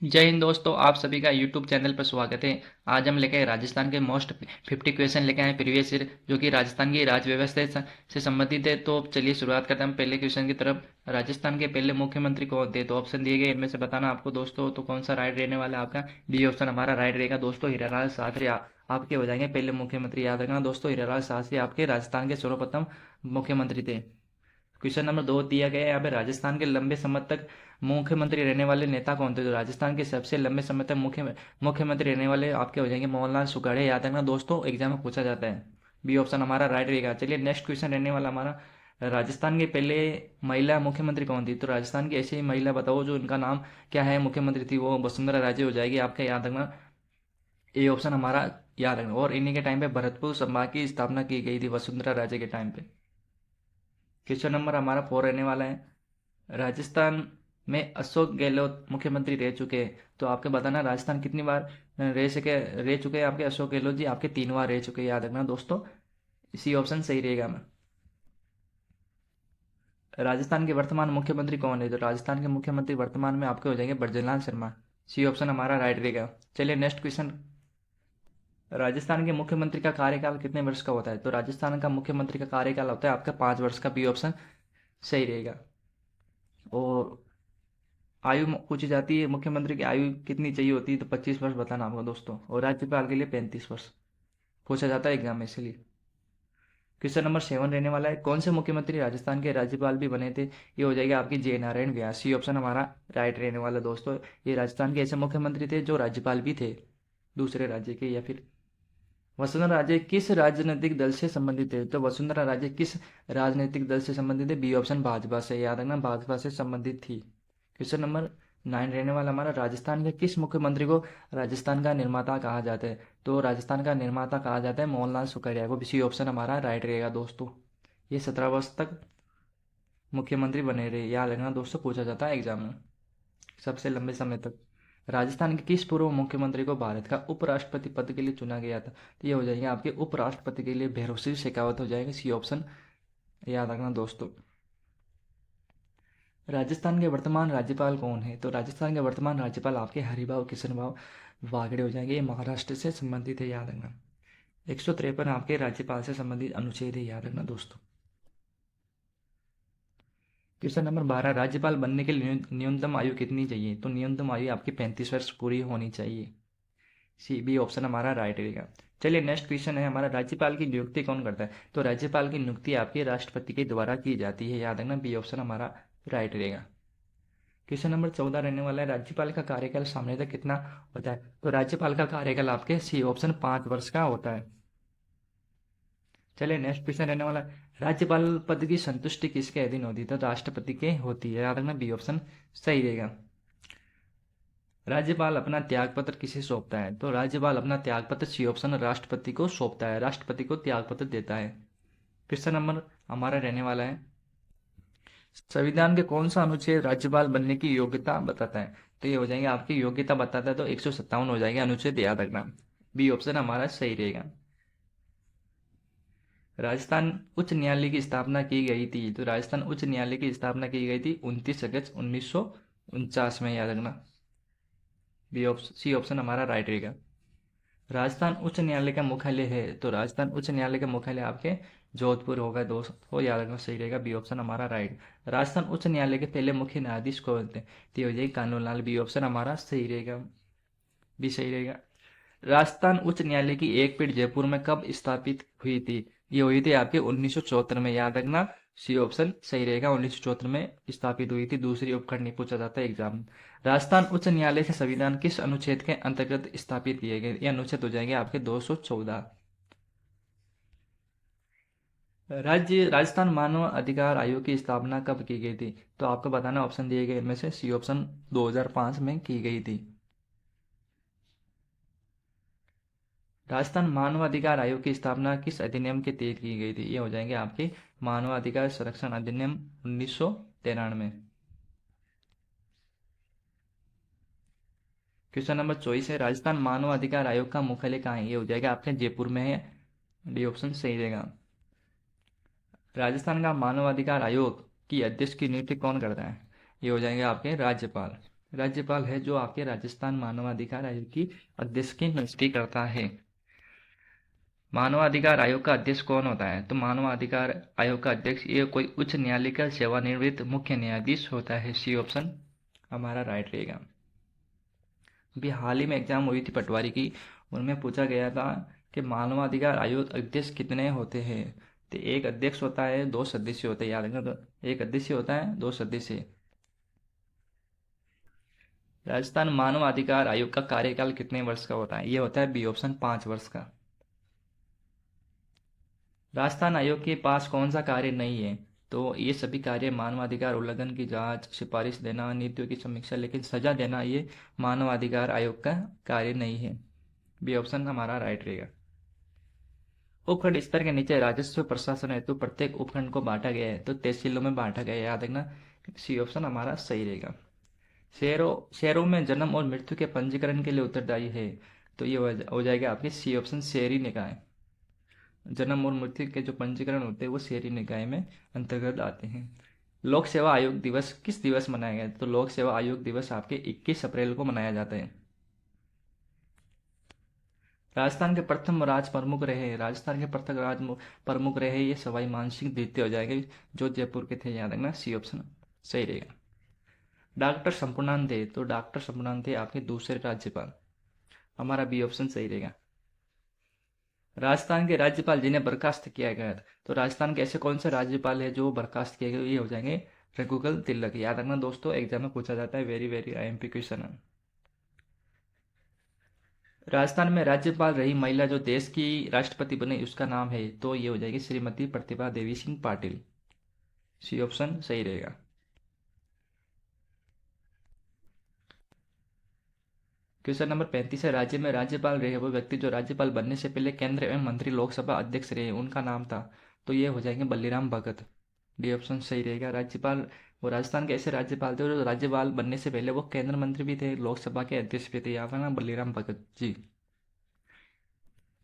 जय हिंद दोस्तों, आप सभी का यूट्यूब चैनल पर स्वागत है। आज हम लेके आए राजस्थान के मोस्ट 50 क्वेश्चन लेके आए प्रीवियस ईयर, जो कि राजस्थान की राज व्यवस्था से संबंधित है। तो चलिए शुरुआत करते हैं हम पहले क्वेश्चन की तरफ। राजस्थान के पहले मुख्यमंत्री कौन थे? तो ऑप्शन दिए गए, इनमें से बताना आपको दोस्तों। तो कौन सा राइट रहने वाला है आपका? डी ऑप्शन हमारा राइट रहेगा दोस्तों। हीरालाल शास्त्री आपके हो जाएंगे पहले मुख्यमंत्री। याद रखना दोस्तों, हीरालाल शास्त्री आपके राजस्थान के सर्वप्रथम मुख्यमंत्री थे। क्वेश्चन नंबर 2 दिया गया है यहाँ पे, राजस्थान के लंबे समय तक मुख्यमंत्री रहने वाले नेता कौन थे? तो राजस्थान के सबसे लंबे समय तक मुख्यमंत्री रहने वाले आपके हो जाएंगे मोहनलाल सुखाड़े। याद रखना दोस्तों, एग्जाम में पूछा जाता है। बी ऑप्शन हमारा राइट रहेगा। चलिए नेक्स्ट क्वेश्चन रहने वाला हमारा, राजस्थान के पहले महिला मुख्यमंत्री कौन थी? तो राजस्थान की ऐसी ही महिला बताओ जो उनका नाम क्या है, मुख्यमंत्री थी। वो वसुंधरा राजे हो जाएगी आपका। याद रखना, ए ऑप्शन हमारा याद रखना। और इन्हीं के टाइम पे भरतपुर संभाग की स्थापना की गई थी वसुंधरा राजे के टाइम पे। क्वेश्चन नंबर हमारा 4 रहने वाला है, राजस्थान में अशोक गहलोत मुख्यमंत्री रह चुके हैं। तो आपके बताना राजस्थान कितनी बार रह चुके हैं आपके अशोक गहलोत जी? आपके 3 बार रह चुके हैं। याद रखना दोस्तों, इसी ऑप्शन सही रहेगा। मैं राजस्थान के वर्तमान मुख्यमंत्री कौन है? तो राजस्थान के मुख्यमंत्री वर्तमान में आपके हो जाएंगे ब्रजलाल शर्मा। सी ऑप्शन हमारा राइट रहेगा। चलिए नेक्स्ट क्वेश्चन, राजस्थान के मुख्यमंत्री का कार्यकाल कितने वर्ष का होता है? तो राजस्थान का मुख्यमंत्री का कार्यकाल होता है आपका 5 वर्ष का। बी ऑप्शन सही रहेगा। और आयु पूछी जाती है मुख्यमंत्री की आयु कितनी चाहिए होती है? तो 25 वर्ष बताना आपको दोस्तों। और राज्यपाल के लिए 35 वर्ष पूछा जाता है एग्जाम में, इसलिए। क्वेश्चन नंबर 7 रहने वाला है, कौन से मुख्यमंत्री राजस्थान के राज्यपाल भी बने थे? ये हो जाएगा आपकी जे नारायण व्यास। सी ऑप्शन हमारा राइट रहने वाला दोस्तों। ये राजस्थान के ऐसे मुख्यमंत्री थे जो राज्यपाल भी थे दूसरे राज्य के। या फिर वसुंधरा राजे किस राजनीतिक दल से संबंधित है? तो वसुंधरा राजे किस राजनीतिक दल से संबंधित है? बी ऑप्शन भाजपा से। याद रखना, भाजपा से संबंधित थी। क्वेश्चन नंबर 9 रहने वाला हमारा, राजस्थान के किस मुख्यमंत्री को राजस्थान का निर्माता कहा जाता है? तो राजस्थान का निर्माता कहा जाता है मोहनलाल सुखाड़िया को। सी ऑप्शन हमारा राइट रहेगा दोस्तों। ये 17 वर्ष तक मुख्यमंत्री बने रहे। याद रखना दोस्तों, पूछा जाता है एग्जाम में सबसे लंबे समय तक। राजस्थान के किस पूर्व मुख्यमंत्री को भारत का उपराष्ट्रपति पद के लिए चुना गया था? तो ये हो जाएंगे आपके उपराष्ट्रपति के लिए भैरव सिंह शेखावत हो जाएंगे। सी ऑप्शन याद रखना दोस्तों। राजस्थान के वर्तमान राज्यपाल कौन है? तो राजस्थान के वर्तमान राज्यपाल आपके हरिभाऊ किशनभाऊ वागड़े हो जाएंगे। ये महाराष्ट्र से संबंधित है। याद रखना, 153 आपके राज्यपाल से संबंधित अनुच्छेद है। याद रखना दोस्तों। क्वेश्चन नंबर 12, राज्यपाल बनने के लिए न्यूनतम आयु कितनी चाहिए? तो न्यूनतम आयु आपकी 35 वर्ष पूरी होनी चाहिए। सी बी ऑप्शन हमारा राइट रहेगा। चलिए नेक्स्ट क्वेश्चन है हमारा, राज्यपाल की नियुक्ति कौन करता है? तो राज्यपाल की नियुक्ति आपके राष्ट्रपति के द्वारा की जाती है। याद रखना, बी ऑप्शन हमारा राइट रहेगा। क्वेश्चन नंबर 14 रहने वाला है, राज्यपाल का कार्यकाल सामान्यतः कितना होता है? तो राज्यपाल का कार्यकाल आपके सी ऑप्शन 5 वर्ष का होता है। चलिए नेक्स्ट क्वेश्चन रहने वाला है, राज्यपाल पद की संतुष्टि किसके अधीन होती है? तो राष्ट्रपति के होती है। याद रखना, बी ऑप्शन सही रहेगा। राज्यपाल अपना त्यागपत्र किसे सौंपता है? तो राज्यपाल अपना त्यागपत्र सी ऑप्शन राष्ट्रपति को सौंपता है, राष्ट्रपति को त्यागपत्र देता है। क्वेश्चन नंबर हमारा रहने वाला है, संविधान के कौन सा अनुच्छेद राज्यपाल बनने की योग्यता बताता है? तो ये हो जाएंगे आपकी योग्यता बताता है, तो 157 हो जाएगा अनुच्छेद। याद रखना, बी ऑप्शन हमारा सही रहेगा। राजस्थान उच्च न्यायालय की स्थापना की गई थी? तो राजस्थान उच्च न्यायालय की स्थापना की गई थी 29 अगस्त 1949 में। याद रखना, बी ऑप्शन सी ऑप्शन हमारा राइट रहेगा। राजस्थान उच्च न्यायालय का मुख्यालय है? तो राजस्थान उच्च न्यायालय का मुख्यालय आपके जोधपुर होगा दोस्त। हो याद रखना, सही रहेगा, बी ऑप्शन हमारा राइट। राजस्थान उच्च न्यायालय के पहले मुख्य न्यायाधीश कौन थे? तो ये हो जाएगी कानूनलाल। बी ऑप्शन हमारा सही रहेगा, भी सही रहेगा। राजस्थान उच्च न्यायालय की एक पीठ जयपुर में कब स्थापित हुई थी? ये हुई थी आपके 1974 में। याद रखना, सी ऑप्शन सही रहेगा, 1974 में स्थापित हुई थी। दूसरी उपखंड नहीं पूछा जाता है एग्जाम में। राजस्थान उच्च न्यायालय से संविधान किस अनुच्छेद के अंतर्गत स्थापित किए गए? ये अनुच्छेद हो जाएंगे आपके 214। राजस्थान मानव अधिकार आयोग की स्थापना कब की गई थी? तो आपको बताना, ऑप्शन दिए गए इनमें से सी ऑप्शन 2005 में की गई थी। राजस्थान मानवाधिकार आयोग की स्थापना किस अधिनियम के तहत की गई थी? ये हो जाएंगे आपके मानवाधिकार संरक्षण अधिनियम 1993। क्वेश्चन नंबर 24 है, राजस्थान मानव अधिकार आयोग का मुख्यालय कहाँ है? ये हो जाएगा आपके जयपुर में है। डी ऑप्शन सही रहेगा। राजस्थान का मानवाधिकार आयोग की अध्यक्ष की नियुक्ति कौन करता है? ये हो जाएंगे आपके राज्यपाल। राज्यपाल है जो आपके राजस्थान मानवाधिकार आयोग की अध्यक्ष की नियुक्ति करता है। मानवाधिकार आयोग का अध्यक्ष कौन होता है? तो मानवाधिकार आयोग का अध्यक्ष ये कोई उच्च न्यायालय का सेवानिवृत्त मुख्य न्यायाधीश होता है। सी ऑप्शन हमारा राइट रहेगा। अभी हाल ही में एग्जाम हुई थी पटवारी की, उनमें पूछा गया था कि मानवाधिकार आयोग अध्यक्ष कितने होते हैं। तो एक अध्यक्ष होता है, दो सदस्य होते हैं, याद रखना। तो एक अध्यक्ष होता है, दो सदस्य। राजस्थान मानव अधिकार आयोग का कार्यकाल कितने वर्ष का होता है? ये होता है बी ऑप्शन 5 वर्ष का। राजस्थान आयोग के पास कौन सा कार्य नहीं है? तो ये सभी कार्य मानवाधिकार उल्लंघन की जांच, सिफारिश देना, नीतियों की समीक्षा, लेकिन सजा देना ये मानवाधिकार आयोग का कार्य नहीं है। बी ऑप्शन हमारा राइट रहेगा। उपखंड स्तर के नीचे राजस्व प्रशासन हेतु प्रत्येक उपखंड को बांटा गया है, तो तहसीलों में बांटा गया है, याद रखना। सी ऑप्शन हमारा सही रहेगा। शहरों में जन्म और मृत्यु के पंजीकरण के लिए उत्तरदायी है, तो ये हो जाएगा आपके सी ऑप्शन शहरी निकाय। जन्म और मृत्यु के जो पंजीकरण होते हैं वो शहरी निकाय में अंतर्गत आते हैं। लोक सेवा आयोग दिवस किस दिवस मनाया गया? तो लोक सेवा आयोग दिवस आपके 21 अप्रैल को मनाया जाता है। राजस्थान के प्रथम राज प्रमुख रहे, राजस्थान के प्रथम राज प्रमुख रहे ये सवाई मानसिंह द्वितीय हो जाएंगे, जो जयपुर के थे, याद रखना। सी ऑप्शन सही रहेगा। डॉक्टर संपूर्णानंद थे, तो डॉक्टर संपूर्णानंद थे आपके दूसरे राज्यपाल, हमारा बी ऑप्शन सही रहेगा। राजस्थान के राज्यपाल जिन्हें बर्खास्त किया गया था, तो राजस्थान के ऐसे कौन से राज्यपाल है जो बर्खास्त किए गए? ये हो जाएंगे रघुकुल तिलक, याद रखना दोस्तों, एग्जाम में पूछा जाता है, वेरी वेरी आईएमपी क्वेश्चन है। राजस्थान में राज्यपाल रही महिला जो देश की राष्ट्रपति बने उसका नाम है, तो ये हो जाएगी श्रीमती प्रतिभा देवी सिंह पाटिल। सी ऑप्शन सही रहेगा। क्वेश्चन नंबर 35 है, राज्य में राज्यपाल रहे वो व्यक्ति जो राज्यपाल बनने से पहले केंद्र एवं मंत्री लोकसभा अध्यक्ष रहे, उनका नाम था, तो ये हो जाएंगे बल्लीराम भगत। डी ऑप्शन सही रहेगा। राज्यपाल वो राजस्थान के ऐसे राज्यपाल थे जो राज्यपाल बनने से पहले वो केंद्र मंत्री भी थे, लोकसभा के अध्यक्ष भी थे, यहाँ पर ना बल्लीराम भगत जी।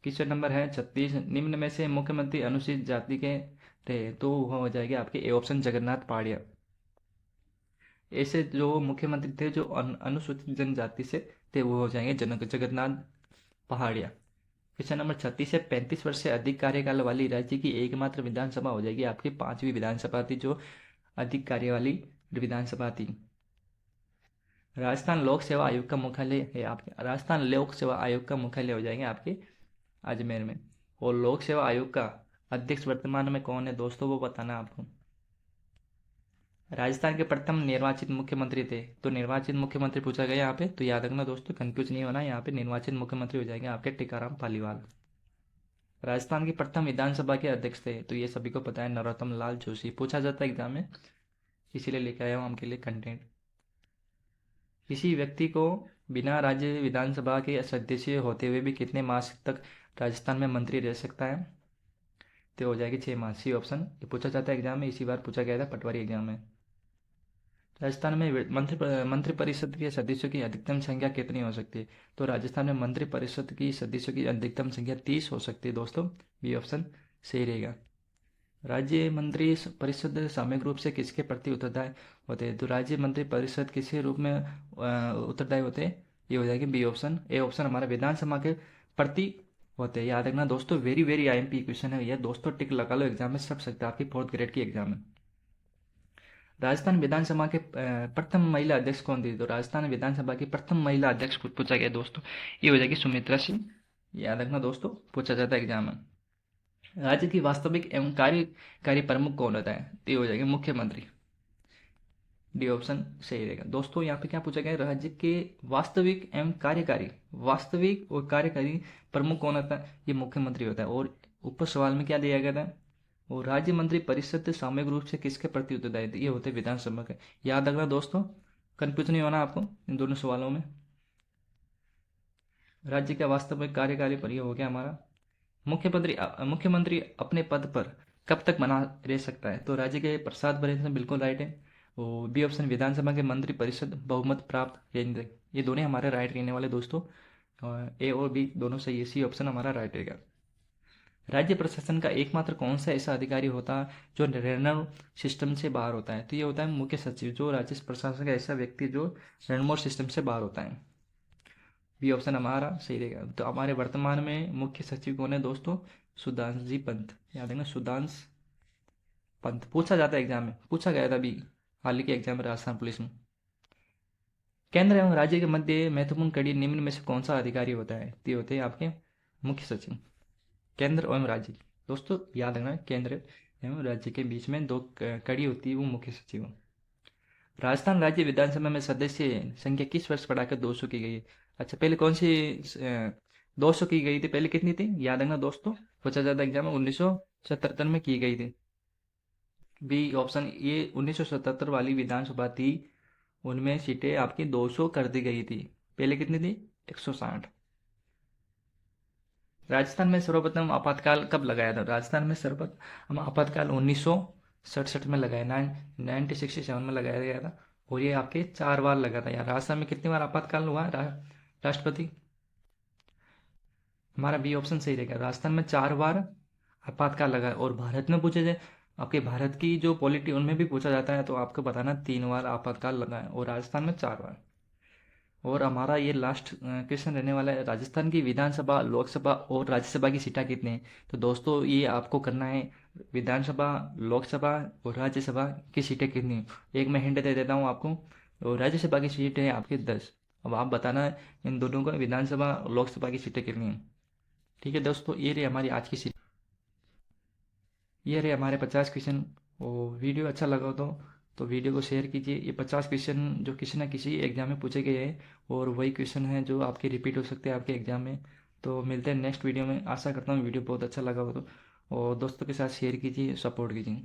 क्वेश्चन नंबर है 36, निम्न में से मुख्यमंत्री अनुसूचित जाति के थे, तो वो हो जाएगा आपके ए ऑप्शन जगन्नाथ पहाड़िया। ऐसे जो मुख्यमंत्री थे जो अनुसूचित जनजाति से थे वो हो जाएंगे जगन्नाथ पहाड़िया। क्वेश्चन नंबर 36 से 35 वर्ष से अधिक कार्यकाल वाली राज्य की एकमात्र विधानसभा हो जाएगी आपकी 5वीं विधानसभा थी, जो अधिक कार्य वाली विधानसभा थी। राजस्थान लोक सेवा आयोग का मुख्यालय है आपके, राजस्थान लोक सेवा आयोग का मुख्यालय हो जाएंगे आपके अजमेर में। और लोक सेवा आयोग का अध्यक्ष वर्तमान में कौन है दोस्तों, वो बताना आपको। राजस्थान के प्रथम निर्वाचित मुख्यमंत्री थे, तो निर्वाचित मुख्यमंत्री पूछा गया यहाँ पे, तो याद रखना दोस्तों, कंफ्यूज नहीं होना, यहाँ पे निर्वाचित मुख्यमंत्री हो जाएंगे आपके टीकाराम पालीवाल। राजस्थान की प्रथम विधानसभा के अध्यक्ष थे, तो ये सभी को पता है, नरोत्तम लाल जोशी। पूछा जाता है एग्जाम में, इसीलिए लेके आया हूँ आपके लिए कंटेंट। किसी व्यक्ति को बिना राज्य विधानसभा के सदस्य होते हुए भी कितने मास तक राजस्थान में मंत्री रह सकता है? तो हो जाएगी 6 मास। सी ऑप्शन ये पूछा जाता है एग्जाम में, इसी बार पूछा गया था पटवारी एग्जाम में। राजस्थान में मंत्रिपरिषद के सदस्यों की अधिकतम संख्या कितनी हो सकती है? तो राजस्थान में मंत्रिपरिषद की सदस्यों की अधिकतम संख्या 30 हो सकती है दोस्तों, बी ऑप्शन सही रहेगा। राज्य मंत्री परिषद सामूहिक रूप से किसके प्रति उत्तरदायी होते हैं? तो राज्य मंत्री परिषद किसी रूप में उत्तरदायी होते हैं? ये हो जाएगी बी ऑप्शन। ए ऑप्शन हमारा विधानसभा के प्रति होते हैं, याद रखना दोस्तों, वेरी वेरी आईएमपी क्वेश्चन है ये दोस्तों, टिक लगा लो, एग्जाम में सब सकता है, आपकी 4th ग्रेड की एग्जाम में। राजस्थान विधानसभा के प्रथम महिला अध्यक्ष कौन थी? तो राजस्थान विधानसभा की प्रथम महिला अध्यक्ष पूछा गया दोस्तों, ये हो जाएगी सुमित्रा सिंह, याद रखना दोस्तों, पूछा जाता है एग्जाम में। राज्य की वास्तविक एवं कार्यकारी प्रमुख कौन होता है? तो ये हो जाएगा मुख्यमंत्री। डी ऑप्शन सही रहेगा दोस्तों। यहाँ पे क्या पूछा गया? राज्य के वास्तविक एवं कार्यकारी, वास्तविक और कार्यकारी प्रमुख कौन होता है? ये मुख्यमंत्री होता है। और ऊपर सवाल में क्या दिया गया था? और राज्य मंत्री परिषद सामूहिक रूप से किसके प्रति उत्तरदायी थे? ये होते विधानसभा के, याद रखना दोस्तों, कंफ्यूज नहीं होना आपको इन दोनों सवालों में। राज्य का वास्तविक कार्यकारी पर ये हो गया हमारा। मुख्यमंत्री अपने पद पर कब तक बना रह सकता है? तो राज्य के प्रसाद बने बिल्कुल राइट है। और बी ऑप्शन विधानसभा के मंत्री परिषद बहुमत प्राप्त रहेंगे, ये दोनों हमारे राइट रहने वाले दोस्तों। ए और बी दोनों सही है, सी ऑप्शन हमारा राइट रहेगा। राज्य प्रशासन का एकमात्र कौन सा ऐसा अधिकारी होता है जो रैंडम सिस्टम से बाहर होता है? तो ये होता है मुख्य सचिव, जो राज्य प्रशासन का ऐसा व्यक्ति जो रैंडम सिस्टम से बाहर होता है। बी ऑप्शन हमारा सही रहेगा। तो हमारे वर्तमान में मुख्य सचिव कौन है दोस्तों? सुधांशु जी पंत, याद रखना सुधांशु पंत। पूछा जाता है एग्जाम में, पूछा गया था अभी हाल के एग्जाम में राजस्थान पुलिस में। केंद्र एवं राज्य के मध्य महत्वपूर्ण कड़ी निम्न में से कौन सा अधिकारी होता है? तो ये होते हैं आपके मुख्य सचिव। केंद्र एवं राज्य, दोस्तों याद रखना, केंद्र एवं राज्य के बीच में दो कड़ी होती है, वो मुख्य सचिव। राजस्थान राज्य विधानसभा में सदस्य संख्या किस वर्ष बढ़ाकर 200 की गई है? अच्छा, पहले कौन सी 200 की गई थी? पहले कितनी थी याद रखना दोस्तों, पूछा जाता एग्जाम में, 1977 में की गई थी। बी ऑप्शन, ये 1977 वाली विधानसभा थी, उनमें सीटें आपकी 200 कर दी गई थी। पहले कितनी थी? 160। राजस्थान में सर्वप्रथम आपातकाल कब लगाया था? राजस्थान में सर्वप्रथम आपातकाल 1967 में लगाया, 1967 में लगाया गया था। और ये आपके 4 बार लगा था यार। राजस्थान में कितनी बार आपातकाल हुआ राष्ट्रपति? हमारा बी ऑप्शन सही रहेगा, राजस्थान में 4 बार आपातकाल लगा है। और भारत में पूछे जाए, आपके भारत की जो पॉलिटी उनमें भी पूछा जाता है, तो आपको बताना 3 बार आपातकाल लगा है और राजस्थान में 4 बार। और हमारा ये लास्ट क्वेश्चन रहने वाला है, राजस्थान की विधानसभा, लोकसभा और राज्यसभा की सीटें कितनी हैं? तो दोस्तों ये आपको करना है, विधानसभा, लोकसभा और राज्यसभा की सीटें कितनी हैं। एक मैं हिंट दे देता हूँ आपको, और राज्यसभा की सीटें हैं आपकी 10। अब आप बताना इन दोनों को, विधानसभा और लोकसभा की सीटें कितनी हैं। ठीक है दोस्तों, ये रही हमारी आज की सीट, ये रहे हमारे 50 क्वेश्चन। और वीडियो अच्छा लगा तो वीडियो को शेयर कीजिए। ये 50 क्वेश्चन जो किसी ना किसी एग्जाम में पूछे गए हैं, और वही क्वेश्चन हैं जो आपके रिपीट हो सकते हैं आपके एग्जाम में। तो मिलते हैं नेक्स्ट वीडियो में। आशा करता हूँ वीडियो बहुत अच्छा लगा हो तो, और दोस्तों के साथ शेयर कीजिए, सपोर्ट कीजिए।